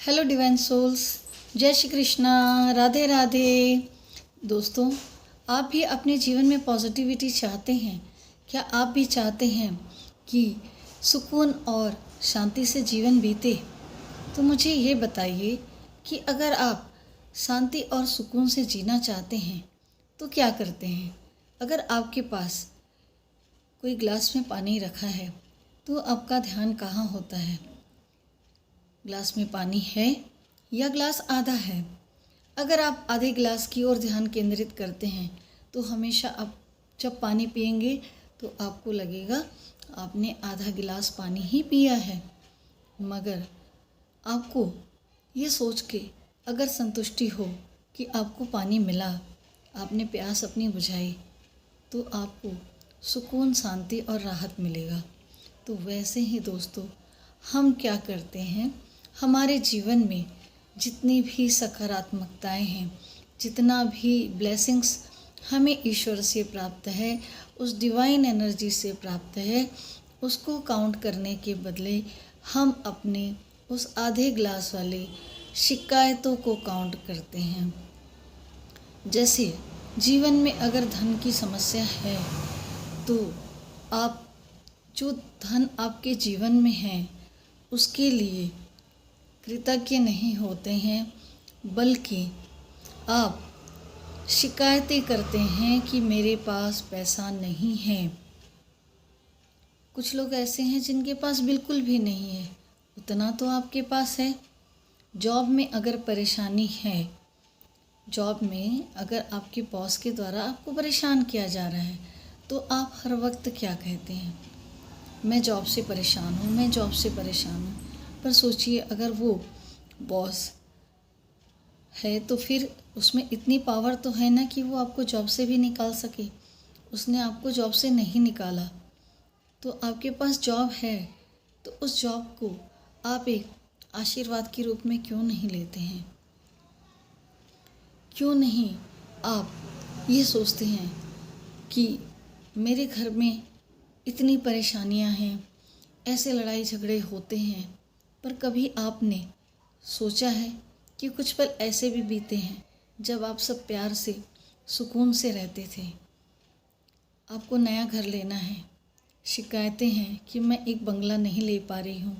Hello divine souls, जय श्री कृष्णा, राधे राधे। दोस्तों, आप भी अपने जीवन में पॉजिटिविटी चाहते हैं क्या? आप भी चाहते हैं कि सुकून और शांति से जीवन बीते? तो मुझे ये बताइए कि अगर आप शांति और सुकून से जीना चाहते हैं तो क्या करते हैं? अगर आपके पास कोई ग्लास में पानी रखा है तो आपका ध्यान कहाँ होता है? ग्लास में पानी है या ग्लास आधा है? अगर आप आधे ग्लास की ओर ध्यान केंद्रित करते हैं तो हमेशा आप जब पानी पिएंगे तो आपको लगेगा आपने आधा गिलास पानी ही पिया है। मगर आपको ये सोच के अगर संतुष्टि हो कि आपको पानी मिला, आपने प्यास अपनी बुझाई, तो आपको सुकून, शांति और राहत मिलेगा। तो वैसे ही दोस्तों, हम क्या करते हैं, हमारे जीवन में जितनी भी सकारात्मकताएं हैं, जितना भी ब्लेसिंग्स हमें ईश्वर से प्राप्त है, उस डिवाइन एनर्जी से प्राप्त है, उसको काउंट करने के बदले हम अपने उस आधे ग्लास वाले शिकायतों को काउंट करते हैं। जैसे जीवन में अगर धन की समस्या है तो आप जो धन आपके जीवन में है उसके लिए कृतज्ञ नहीं होते हैं, बल्कि आप शिकायतें करते हैं कि मेरे पास पैसा नहीं है। कुछ लोग ऐसे हैं जिनके पास बिल्कुल भी नहीं है, उतना तो आपके पास है। जॉब में अगर परेशानी है, जॉब में अगर आपके बॉस के द्वारा आपको परेशान किया जा रहा है, तो आप हर वक्त क्या कहते हैं? मैं जॉब से परेशान हूँ, मैं जॉब से परेशान हूँ। पर सोचिए, अगर वो बॉस है तो फिर उसमें इतनी पावर तो है ना कि वो आपको जॉब से भी निकाल सके। उसने आपको जॉब से नहीं निकाला तो आपके पास जॉब है, तो उस जॉब को आप एक आशीर्वाद के रूप में क्यों नहीं लेते हैं? क्यों नहीं आप ये सोचते हैं कि मेरे घर में इतनी परेशानियां हैं, ऐसे लड़ाई झगड़े होते हैं, पर कभी आपने सोचा है कि कुछ पल ऐसे भी बीते हैं जब आप सब प्यार से, सुकून से रहते थे? आपको नया घर लेना है, शिकायतें हैं कि मैं एक बंगला नहीं ले पा रही हूँ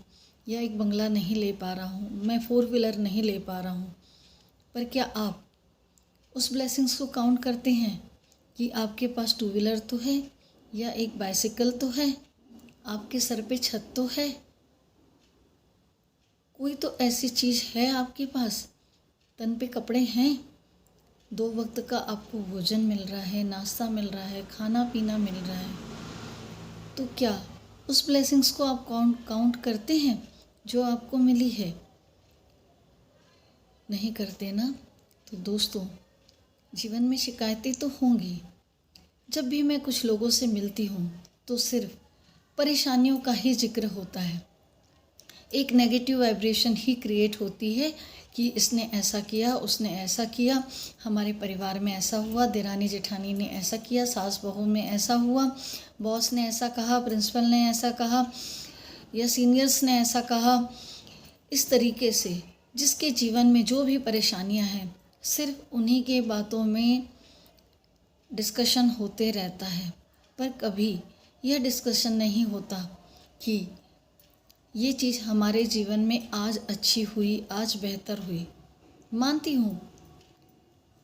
या एक बंगला नहीं ले पा रहा हूँ, मैं 4 व्हीलर नहीं ले पा रहा हूँ। पर क्या आप उस ब्लेसिंग्स को काउंट करते हैं कि आपके पास 2 व्हीलर तो है या एक बाइसिकल तो है, आपके सर पे छत तो है, कोई तो ऐसी चीज़ है आपके पास, तन पे कपड़े हैं, 2 वक्त का आपको भोजन मिल रहा है, नाश्ता मिल रहा है, खाना पीना मिल रहा है। तो क्या उस ब्लेसिंग्स को आप काउंट करते हैं जो आपको मिली है? नहीं करते ना? तो दोस्तों, जीवन में शिकायतें तो होंगी। जब भी मैं कुछ लोगों से मिलती हूँ तो सिर्फ परेशानियों का ही जिक्र होता है। एक नेगेटिव वाइब्रेशन ही क्रिएट होती है कि इसने ऐसा किया, उसने ऐसा किया, हमारे परिवार में ऐसा हुआ, देरानी जेठानी ने ऐसा किया, सास बहू में ऐसा हुआ, बॉस ने ऐसा कहा, प्रिंसिपल ने ऐसा कहा या सीनियर्स ने ऐसा कहा। इस तरीके से जिसके जीवन में जो भी परेशानियां हैं, सिर्फ उन्हीं के बातों में डिस्कशन होते रहता है, पर कभी यह डिस्कशन नहीं होता कि ये चीज़ हमारे जीवन में आज अच्छी हुई, आज बेहतर हुई। मानती हूँ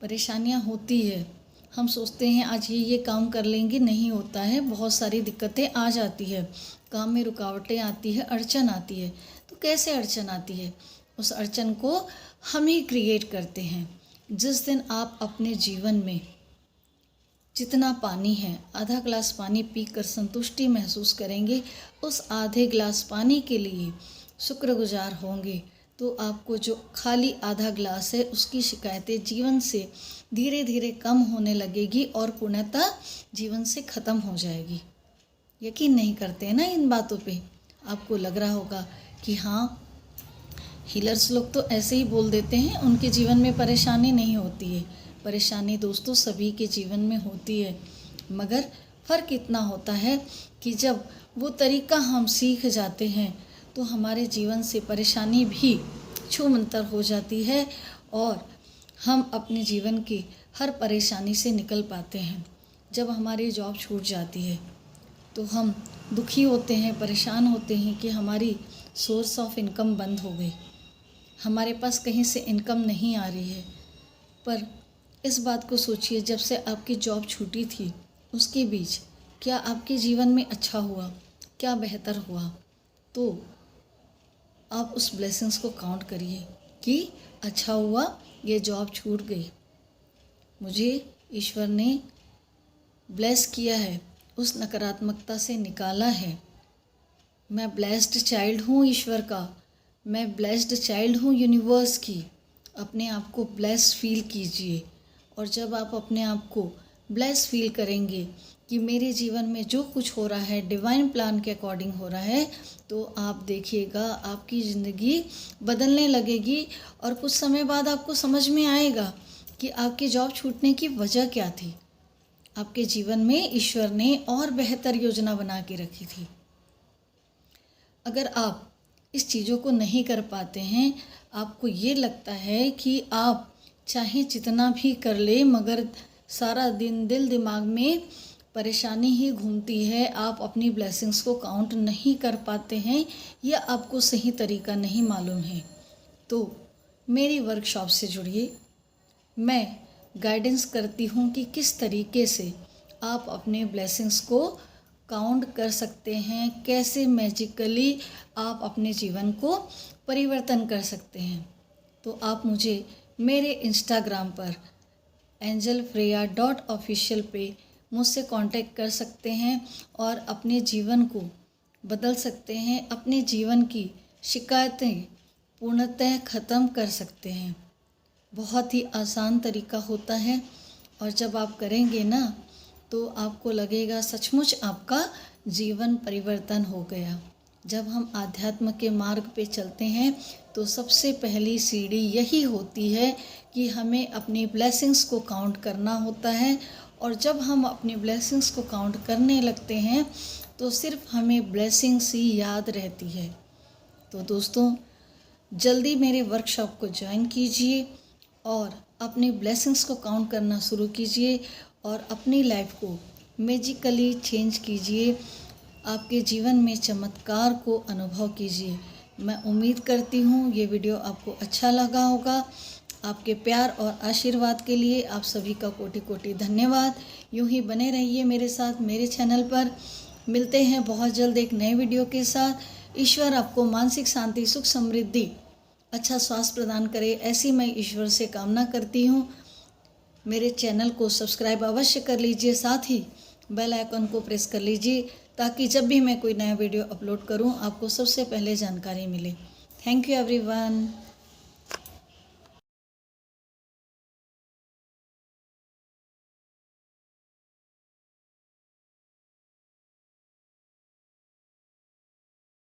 परेशानियाँ होती है, हम सोचते हैं आज ये काम कर लेंगे, नहीं होता है, बहुत सारी दिक्कतें आ जाती है, काम में रुकावटें आती है, अड़चन आती है। तो कैसे अड़चन आती है? उस अड़चन को हम ही क्रिएट करते हैं। जिस दिन आप अपने जीवन में जितना पानी है, आधा ग्लास पानी पीकर संतुष्टि महसूस करेंगे, उस आधे ग्लास पानी के लिए शुक्रगुजार होंगे, तो आपको जो खाली आधा ग्लास है उसकी शिकायतें जीवन से धीरे धीरे कम होने लगेगी और पूर्णतः जीवन से ख़त्म हो जाएगी। यकीन नहीं करते हैं ना इन बातों पे? आपको लग रहा होगा कि हाँ, हीलर्स लोग तो ऐसे ही बोल देते हैं, उनके जीवन में परेशानी नहीं होती है। परेशानी दोस्तों सभी के जीवन में होती है, मगर फ़र्क इतना होता है कि जब वो तरीका हम सीख जाते हैं तो हमारे जीवन से परेशानी भी छूमंतर हो जाती है और हम अपने जीवन की हर परेशानी से निकल पाते हैं। जब हमारी जॉब छूट जाती है तो हम दुखी होते हैं, परेशान होते हैं कि हमारी सोर्स ऑफ इनकम बंद हो गई, हमारे पास कहीं से इनकम नहीं आ रही है। पर इस बात को सोचिए, जब से आपकी जॉब छूटी थी उसके बीच क्या आपके जीवन में अच्छा हुआ, क्या बेहतर हुआ? तो आप उस ब्लेसिंग्स को काउंट करिए कि अच्छा हुआ ये जॉब छूट गई, मुझे ईश्वर ने ब्लेस किया है, उस नकारात्मकता से निकाला है। मैं ब्लेस्ड चाइल्ड हूँ ईश्वर का, मैं ब्लेस्ड चाइल्ड हूँ यूनिवर्स की। अपने आप को ब्लेस फील कीजिए और जब आप अपने आप को ब्लेस फील करेंगे कि मेरे जीवन में जो कुछ हो रहा है डिवाइन प्लान के अकॉर्डिंग हो रहा है, तो आप देखिएगा आपकी ज़िंदगी बदलने लगेगी और कुछ समय बाद आपको समझ में आएगा कि आपकी जॉब छूटने की वजह क्या थी। आपके जीवन में ईश्वर ने और बेहतर योजना बना के रखी थी। अगर आप इस चीज़ों को नहीं कर पाते हैं, आपको ये लगता है कि आप चाहे जितना भी कर ले मगर सारा दिन दिल दिमाग में परेशानी ही घूमती है, आप अपनी ब्लेसिंग्स को काउंट नहीं कर पाते हैं या आपको सही तरीका नहीं मालूम है, तो मेरी वर्कशॉप से जुड़िए। मैं गाइडेंस करती हूँ कि किस तरीके से आप अपने ब्लेसिंग्स को काउंट कर सकते हैं, कैसे मैजिकली आप अपने जीवन को परिवर्तन कर सकते हैं। तो आप मुझे मेरे इंस्टाग्राम पर angelfreya.official पे मुझसे कांटेक्ट कर सकते हैं और अपने जीवन को बदल सकते हैं, अपने जीवन की शिकायतें पूर्णतः ख़त्म कर सकते हैं। बहुत ही आसान तरीका होता है और जब आप करेंगे ना तो आपको लगेगा सचमुच आपका जीवन परिवर्तन हो गया। जब हम आध्यात्म के मार्ग पे चलते हैं तो सबसे पहली सीढ़ी यही होती है कि हमें अपनी ब्लेसिंग्स को काउंट करना होता है और जब हम अपनी ब्लेसिंग्स को काउंट करने लगते हैं तो सिर्फ हमें ब्लेसिंग्स ही याद रहती है। तो दोस्तों, जल्दी मेरे वर्कशॉप को ज्वाइन कीजिए और अपनी ब्लेसिंग्स को काउंट करना शुरू कीजिए और अपनी लाइफ को मैजिकली चेंज कीजिए। आपके जीवन में चमत्कार को अनुभव कीजिए। मैं उम्मीद करती हूँ ये वीडियो आपको अच्छा लगा होगा। आपके प्यार और आशीर्वाद के लिए आप सभी का कोटि कोटि धन्यवाद। यूं ही बने रहिए मेरे साथ मेरे चैनल पर। मिलते हैं बहुत जल्द एक नए वीडियो के साथ। ईश्वर आपको मानसिक शांति, सुख, समृद्धि, अच्छा स्वास्थ्य प्रदान करे, ऐसी मैं ईश्वर से कामना करती हूँ। मेरे चैनल को सब्सक्राइब अवश्य कर लीजिए, साथ ही बेल आइकन को प्रेस कर लीजिए ताकि जब भी मैं कोई नया वीडियो अपलोड करूँ आपको सबसे पहले जानकारी मिले। Thank you everyone.